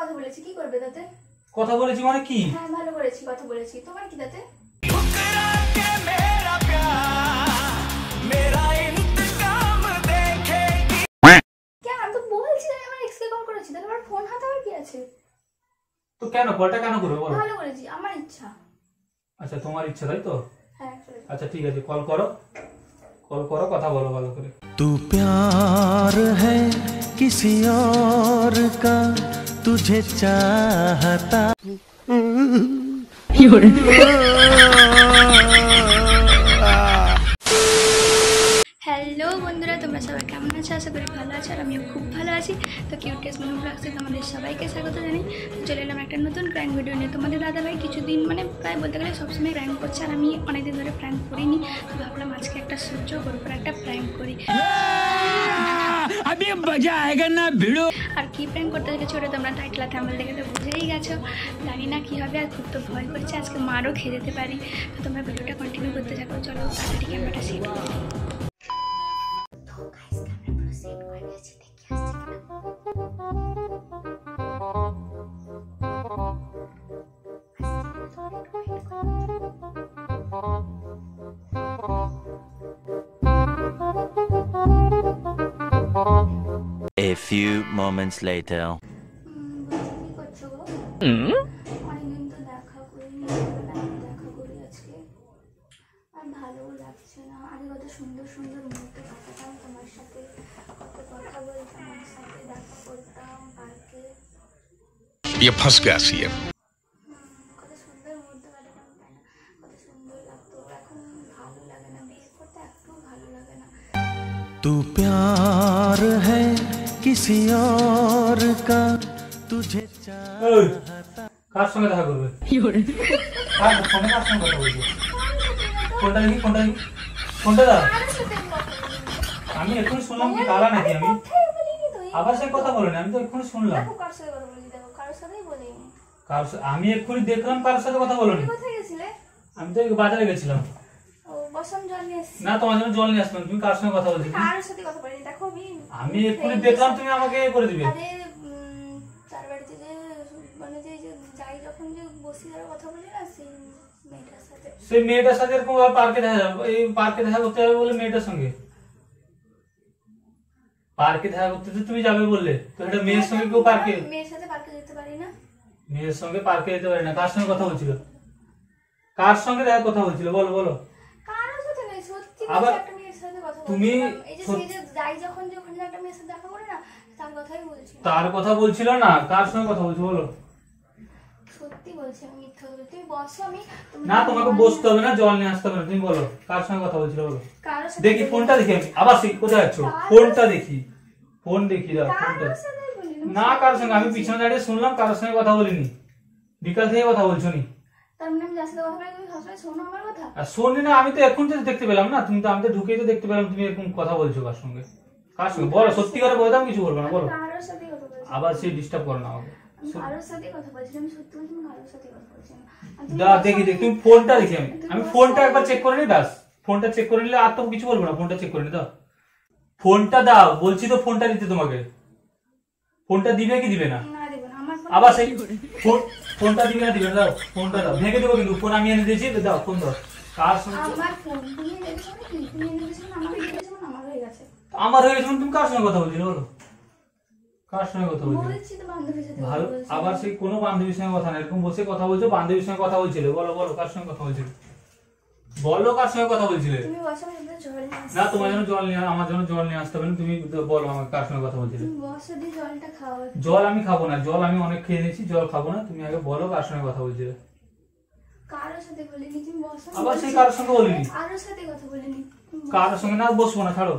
কথা বলেছি, কি করবে তাতে? কথা বলেছি মানে কি? হ্যাঁ ভালো করেছি, কথা বলেছি, তোমার কি তাতে? কেন আমি তো বলছি আমি আমার এক্সকে কল করেছি, তাহলে আমার ফোন হাতে আর কি আছে? তো কেন কলটা কেন করবে বলো? ভালো করেছি, আমার ইচ্ছা। আচ্ছা তোমার ইচ্ছা তাই তো? হ্যাঁ। আচ্ছা ঠিক আছে, কল করো, কথা বলো ভালো করে। तू प्यार है किसी और का तुझे चाहता। হ্যালো বন্ধুরা, তোমরা সবাই কেমন আছো? আশা করি ভালো আছো, আর আমিও খুব ভালো আছি। তো কিউটেস মনু ব্লগসে তোমাদের সবাইকে স্বাগত জানাই। চলে এলাম একটা নতুন প্র্যাঙ্ক ভিডিও নিয়ে। তোমাদের দাদাভাই কিছুদিন মানে প্রায় বলতে গেলে সবসময় প্র্যাঙ্ক করছে, আর আমি অনেকদিন ধরে প্র্যাঙ্ক করিনি। তো ভাবলাম আজকে একটা সহ্য করে একটা প্র্যাঙ্ক করি। আর কি প্র্যাঙ্ক করতে গেছো ওটা তোমরা টাইটেল আর থাম্বনেল দেখে তো বুঝেই গেছো। জানি না কি হবে, আর খুব তো ভয় করছে, আজকে মারও খেয়ে যেতে পারি। তো তোমরা ভিডিওটা কন্টিনিউ করতে থাকো। চলো তাড়াতাড়ি ক্যামেরাটা সেট করো। A few moments later. অনেকদিন তো দেখা করিনি, দেখা করি আজকে। আর ভালোও লাগছে না। আগে কত সুন্দর সুন্দর মুহূর্ত কাটাতাম তোমার সাথে, কত কথা বলতাম, আমার সাথে দেখা করতাম পার্কে। ये फंस गया सीएम। কত সুন্দর মুহূর্ত কাটাতাম, তাই না? কত সুন্দর লাগতো। এখন ভালো লাগে না, বিয়ে করতে একটু ভালো লাগে না। तू प्यार है किसी और का तुझे चाहता। কার সঙ্গে দেখা করবে? কার সঙ্গে কথা বলবে? ফোনটা দেখি, ফোনটা দাও। আমি এক্ষুনি শুনলাম কি কালা নাকি? আমি আবার সে কথা বলেনি, আমি তো এক্ষুনি শুনলাম। কার সাথে কথা বলি? দেখো কারোর সাথেই বলিনি। আমি এক্ষুনি দেখলাম কারোর সাথে কথা বলোনি। কোথায় গেছিলে? আমি তো বাজারে গেছিলাম। ও বসম জল নিয়ে এসেছি। না তোমার জন্য জল নিয়ে আসলাম। তুমি কার সঙ্গে কথা বলছিলে? কারোর সাথে কথা বলিনি। দেখো আমি এক্ষুনি দেখলাম তুমি আমাকে করে দিবে। আরে তার বাড়িতে যে মানে যে যাই যখন যে বসি আর কথা বলি না, সেই মেয়েটার সাথে এরকম পার্কে দেখা যাবে, এই পার্কে দেখা করতে যাবে বলে মেয়েটার সঙ্গে পার্কে দেখা করতে তো তুমি যাবে বললে, তো এটা মেয়ের সঙ্গে কেউ পার্কে? মেয়ের সাথে পার্কে যেতে পারি না। মেয়ের সঙ্গে পার্কে যেতে পারি না? কার সঙ্গে কথা বলছিল? কার সঙ্গে দেখা কথা বলছিল বলো বলো? কারোর সাথে নয়, সত্যি আবার একটা মেয়ের সাথে কথা বলছি। তুমি এই যে সেই যে যাই যখন যে ওখানে একটা মেয়ের সাথে দেখা করে না, তার কথাই বলছি। তার কথা বলছিল না, কার সঙ্গে কথা বলছো বলো? সত্যি বলছি, আমি মিথ্যা বলছি। তুমি বসো, আমি না তোমাকে বসতে হবে না, জল নিয়ে আসতে হবে না, তুমি বলো কার সঙ্গে কথা বলছিল বলো? কারোর সাথে দেখি ফোনটা দেখি। আমি আবার কোথায় যাচ্ছ? ফোনটা দেখি, ফোন দেখি দাও ফোনটা। কারোর সাথে বলিনি। না কারোর সঙ্গে, আমি পিছনে দাঁড়িয়ে শুনলাম কারোর সঙ্গে কথা বলিনি। বিকাল থেকে কথা বলছো নি? তার মানে আমি যার সাথে কথা বলি তুমি সবসময় শোনো আমার কথা? আর শোনি না, আমি তো এখন তো দেখতে পেলাম না, তুমি তো আমি তো ঢুকেই তো দেখতে পেলাম তুমি এরকম কথা বলছো কার সঙ্গে। কার সঙ্গে বলো, সত্যি করে বলে দাও, কিছু বলবো না বলো। কারোর সাথে কথা বলছি। আবার সে ডিস্টার্ব করো না আমাকে। কারোর সাথে কথা বলছি, আমি সত্যি বলছি, আমি কারোর সাথে কথা বলছি না। দেখি তুমি ফোনটা দেখি। আমি ফোনটা একবার চেক করে নিই, ব্যাস। ফোনটা চেক করে নিলে আর তো কিছু বলবো না, ফোনটা চেক করে নি দাও। ফোনটা দাও বলছি তো, ফোনটা দিতে তোমাকে। ফোনটা দিবে কি দিবে না? না দেব না। আমার আবার সেই ফোনটা দিবে না, দিবে না, দাও ফোনটা দাও। ভেঙে দেবো কিন্তু, ফোন আমি এনে দিয়েছি, দাও ফোন দাও। কার সঙ্গে? আমার ফোন তুমি এনেছো না? তুমি এনেছো না? আমাকে দিয়েছো না? আমার হয়ে গেছে। আমার হয়ে গেছে। তুমি কার সঙ্গে কথা বলছিলে বলো? কার সঙ্গে কথা বলছিলে? বলছি তো বান্ধবীর সাথে ভালো। কথা বলছি। আবার সেই কোনো বান্ধবীর সঙ্গে কথা না, এরকম বসে কথা বলছো, বান্ধবীর সঙ্গে কথা বলছিলে বলো বলো কার সঙ্গে কথা বলছিলে বলো? কার সঙ্গে কথা বলছিলে? তুমি বসো, আমি একটু জল নিয়ে আসছি। না তোমার জন্য জল নিয়ে, আমার জন্য জল নিয়ে আসতে হবে না। তুমি বলো আমাকে কার সঙ্গে কথা বলছিলে। তুমি বসো, দিয়ে জলটা খাও। জল আমি খাবো না, জল আমি অনেক খেয়ে নিয়েছি, জল খাবো না। তুমি আগে বলো কার সঙ্গে কথা বলছিলে। কারোর সাথে বলিনি, তুমি বসো। আবার সেই কারোর সঙ্গে বলিনি। কারোর সাথে কথা বলিনি। কারোর সঙ্গে না, বসবো না, ছাড়ো।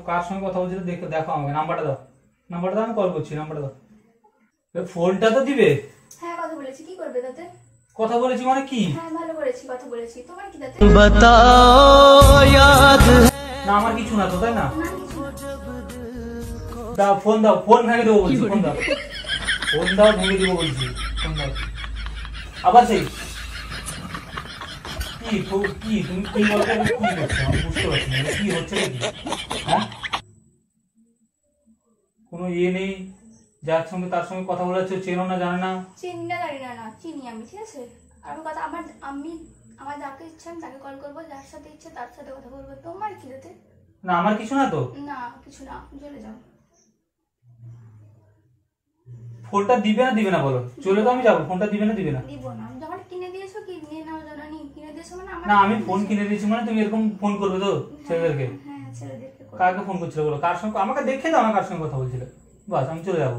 কার সঙ্গে কথা বলছিলে দেখো, দেখো আমাকে। নাম্বারটা দাও, নাম্বারটা দাও, আমি কল করছি, নাম্বারটা দাও। ফোনটা তো দিবে। হ্যাঁ কথা বলেছি, কি করবে তাতে? কথা বলেছি মানে কি? হ্যাঁ ভালো করেছি, কথা বলেছি, তোমার কি তাতে? बताओ याद है। না আমার কিছু না তো, তাই না? না কিছু না। দাও ফোন দাও, ফোন ভেঙে দেবো বলছি, ফোন দাও, ফোন দাও, ভেঙে দেবো বলছি, ফোন দাও। আবার সেই কি তুমি কি বলতে কি করছো? আমি বুঝতে পারছি না কি হচ্ছে নাকি। হ্যাঁ কোনো ইয়ে নেই, যার সঙ্গে তার সঙ্গে কথা বলেছো, চেনো না জানে না? চিনি না জানি না, না চিনি আমি, ঠিক আছে। আর আমি কথা আমার যাকে ইচ্ছা আমি তাকে কল করবো, যার সাথে ইচ্ছে তার সাথে কথা বলবো, তোমার কি হতে? না আমার কিছু না তো। না কিছু না, চলে যাও। ফোনটা দিবে না দিবে না বলো, চলে তো আমি যাবো, ফোনটা দিবে না দিবে না? দিব না, আমি যখন কিনে দিয়েছো কিনে নাও জানি, কিনে দিয়েছো মানে আমার না আমি ফোন কিনে দিয়েছি মানে তুমি এরকম ফোন করবে তো ছেলেদেরকে? হ্যাঁ ছেলেদেরকে করবো। কাকে ফোন করছিল বলো, কার সঙ্গে? আমাকে দেখে দাও না কার সঙ্গে কথা বলছিলে, বাস আমি চলে যাবো।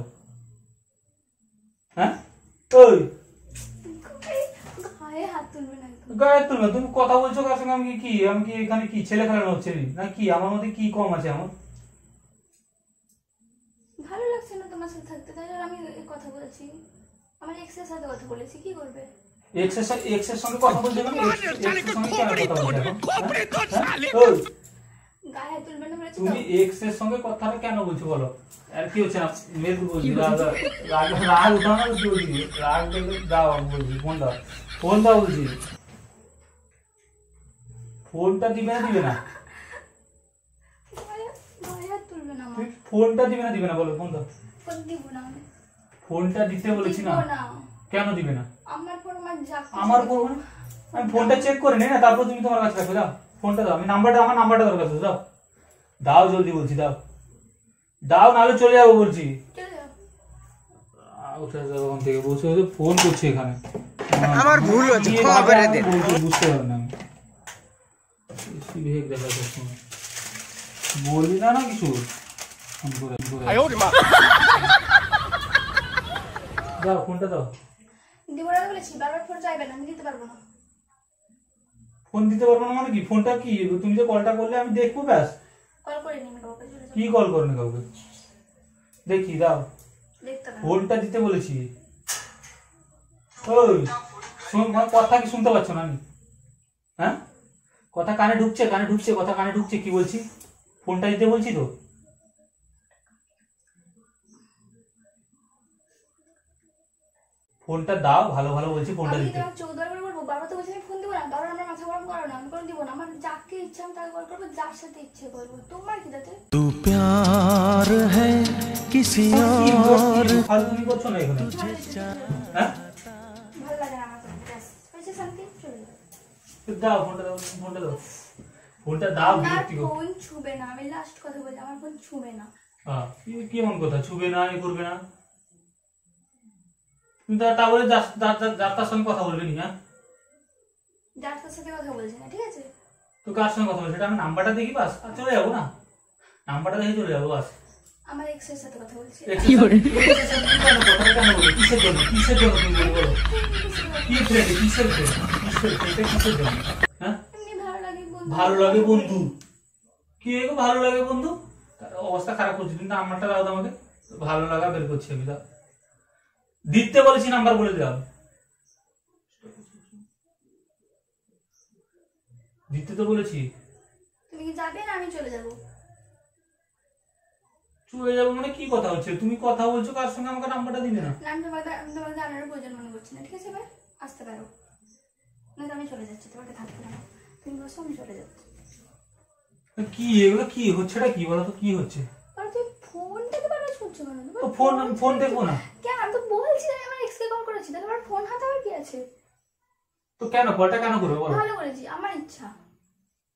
হ্যাঁ ওই গায়ে হাত তুলবে না একদম। গায়ে তুলবে? তুমি কথা বলছো কার সঙ্গে? আমি কি এখানে কি ছেলে খেলানো হচ্ছে না কি? আমার মধ্যে কি কম আছে আমার? ভালো লাগছে না তোমার সাথে থাকতে, তাই জন্য আমি এই কথা বলছি। আমার এক্সের সাথে কথা বলেছি, কি করবে? এক্সের সঙ্গে কথা বলছে মানে এক্সের সঙ্গে কেন কথা বলছো এখন? হ্যাঁ? ওই, গায়ে হাত তুলবে না বলেছি তো। তুমি এক্সের সঙ্গে কথাটা কেন বলছো বলো? আর কি হচ্ছে না? মেয়ে বলছি রাগ উঠাও না, বলছি রাগ দেখলে দাও, বলছি ফোন দাও, ফোন দাও বলছি। ফোনটা দিবে না দিবে না? গায়ে হাত তুলবে না আমার। তুমি ফোনটা দিবে না দিবে না বলো, ফোন দাও। ফোন দিব না আমি। ফোনটা দিতে বলেছি না? দিব না। কেন দিবে না? আমার ফোন আমার যা আমার ফোন মানে? আমি ফোনটা চেক করে নিই না, তারপর তুমি তোমার কাছে রাখবে। দাও ফোনটা দাও, আমি আমার নাম্বারটা দরকার আছে, দাও দাও জলদি বলছি, দাও দাও, নাহলে চলে যাবো বলছি। চলে যাও। উঠে যাবো ওখান থেকে, বসে বসে ফোন করছি এখানে। আমার ভুল হয়েছে, কি ক্ষমা করে দেন। বলছি বুঝতে পারি না আমি। বেশি ভেগ দেখা যাচ্ছে না। বলি না না কিছু ফোন করে দাও, ফোনটা দাও। দিব না বলেছি, বারবার ফোন চাইবে না, আমি দিতে পারবো না। ফোন দিতে পারবো না মানে কি? ফোনটা কি তুমি যে কলটা করলে আমি দেখবো ব্যাস? কল করে নি আমি কাউকে, চলে যাও। কি কল করনি কাউকে? দেখি দাও, দেখতে না। ফোনটা দিতে বলেছি। ওই শোন, কথা কি শুনতে পাচ্ছ না আমি? হ্যাঁ কথা কানে ঢুকছে, কথা কানে ঢুকছে, কি বলছি? ফোনটা দিতে বলছি তো। ফোনটা দাও, ভালো ভালো বলছি, ফোনটা আমি দিতে। তোমাকে 14 বার বলবো, বারবার তো বলছি আমি ফোন দিব না, বারবার আমার মাথা গরম করো না, আমি কোনো দিব না। আমার যাকে ইচ্ছা আমি তাকে কল করবো, যার সাথে ইচ্ছে করবো, তোমার কি তাতে? तू प्यार है किसी और ফালতুমি করছো না এখানে? হ্যাঁ ভালো লাগে না আমার তো, ব্যাস হয়েছে, শান্তি, চলে যাও। দাও ফোনটা, দাও ফোনটা, দাও ফোনটা, দাও আমার বিরক্তি কর। ফোন ছুবে না, আমি লাস্ট কথা বলছি, আমার ফোন ছুবে না। হ্যাঁ কি এমন কথা? ছুবে না, এ করবে না? তুমি তা বলে যার তার সঙ্গে কথা বলবে নি? হ্যাঁ যার তার সাথে কথা বলছি না, ঠিক আছে? তো কার সঙ্গে কথা বলবে সেটা আমি নাম্বারটা দেখি বাস, আর চলে যাবো না? নাম্বারটা দেখে চলে যাবো বাস। আমার এক্সের সাথে কথা বলছি। কথাটা কেন বলবো? কিসের জন্য তুমি বলো? কি ফ্রেন্ড? কিসের জন্য? হ্যাঁ এমনি ভালো লাগে বন্ধু। ভালো লাগে বন্ধু? কি এগো ভালো লাগে বন্ধু? তার অবস্থা খারাপ করছি, কিন্তু নাম্বারটা দাও তো আমাকে, ভালো লাগা বের করছি আমি। দাও, দিতে বলেছি, নাম্বার বলে দাও। দিতে তো বলেছি। তুমি কি যাবে না আমি চলে যাবো? চলে যাবো মানে কি কথা হচ্ছে? তুমি কথা বলছো কার সঙ্গে, আমাকে নাম্বারটা দিবে না? না, আমি তোমাকে জানার প্রয়োজন মনে করছি না, ঠিক আছে? এবার আসতে পারো, না আমি চলে যাচ্ছি, তোমাকে থাকতে না, তুমি বসো, আমি চলে যাচ্ছি। কি এগুলো কি হচ্ছেটা কি বলো তো? কি হচ্ছে? আর তুই ফোনটাকে বারবার ছুটছো কেন? তো ফোন দেখবো না কেন? আমি তো বলছি আমি আমার এক্সকে কল করেছি, তাহলে আমার ফোন হাতে আবার কি আছে? তো কেন কলটা কেন করবে বলো? ভালো করেছি, আমার ইচ্ছা।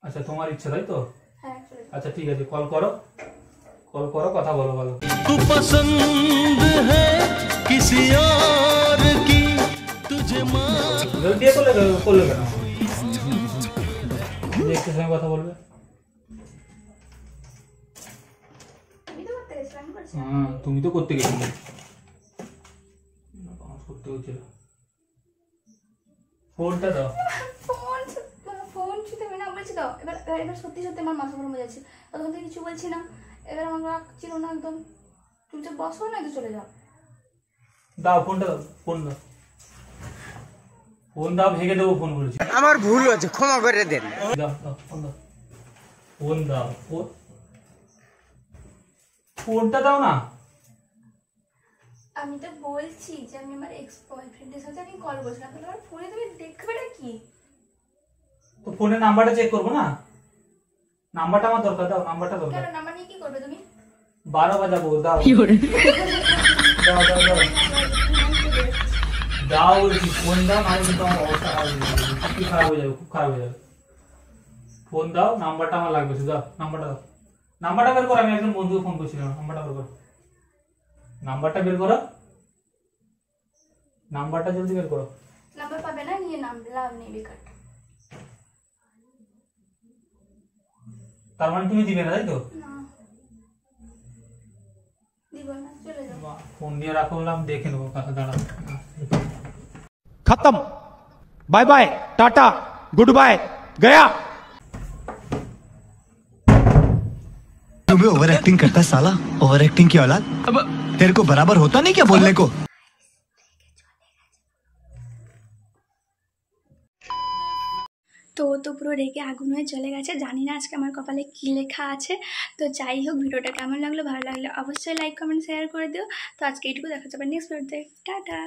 আচ্ছা তোমার ইচ্ছা তাই তো? হ্যাঁ চলে যাও। আচ্ছা ঠিক আছে, কল করো, কথা বলো ভালো। तू पसंद है किसी और की तुझे मान দিয়ে করলে কেন? দেখতে সঙ্গে কথা বলবে। আমি তো করতে গেছিলাম, আমি করছি। হ্যাঁ তুমি তো করতে গেছিলে, করতে হচ্ছিল। ফোনটা দাও। ফোন ছুতে আমি না বলছি তো। এবার সত্যি সত্যি আমার মাথা গরম হয়ে যাচ্ছে, তখন থেকে কিছু বলছি না, এবার আমার রাগ ছিল না একদম। তুমি তো বসো না, তো চলে যাও। দাও ফোনটা, দাও ফোন দাও, ফোন দাও, ভেঙে দেবো ফোন বলেছি। আমার ভুল হয়েছে, ক্ষমা করে দেন। দাও দাও ফোন দাও, ফোন দাও, ফোনটা দাও না। আমি তো বলছি যে আমি আমার এক্স বয়ফ্রেন্ডের সাথে আমি কল করছিলাম, তাহলে আমার ফোনে তুমি দেখবে না কি? তো ফোনের নাম্বারটা চেক করবো না? নাম্বারটা আমার দরকার, দাও নাম্বারটা দরকার। কেন নাম্বার নিয়ে কি করবে তুমি? 12 বাজাবো, দাও। যাও যাও যাও যাও বলছি, ফোন দাও, নাহলে কিন্তু আমার অবস্থা খারাপ হয়ে যাবে, খুব খারাপ হয়ে যাবে। ফোন দাও, নাম্বারটা আমার লাগবে, দাও নাম্বারটা দাও। নাম্বারটা বের করো, আমি একজন বন্ধুকে ফোন করছিলাম, নাম্বারটা বের করো, নাম্বারটা বের করো, নাম্বারটা জলদি বের করো। নাম্বার পাবে না, নিয়ে নাম লাভ নেই বেকার। তার মানে তুমি দিবে না, তাই তো? না দিব না, চলে যাও। ফোন নিয়ে রাখো, বললাম দেখে নেবো, কাছে দাঁড়া। खत्म, bye bye, tata, goodbye, गया। तुम्हें ओवर एक्टिंग करता है साला, ओवर एक्टिंग की औलाद। अब तेरे को बराबर होता नहीं क्या बोलने को? তো ও তো পুরো রেগে আগুন হয়ে চলে গেছে। জানি না আজকে আমার কপালে কী লেখা আছে। তো যাই হোক, ভিডিওটা কেমন লাগলো, ভালো লাগলে অবশ্যই লাইক কমেন্ট শেয়ার করে দিও। তো আজকে এইটুকু, দেখা যাবে নেক্সট ভিডিওতে। টাটা।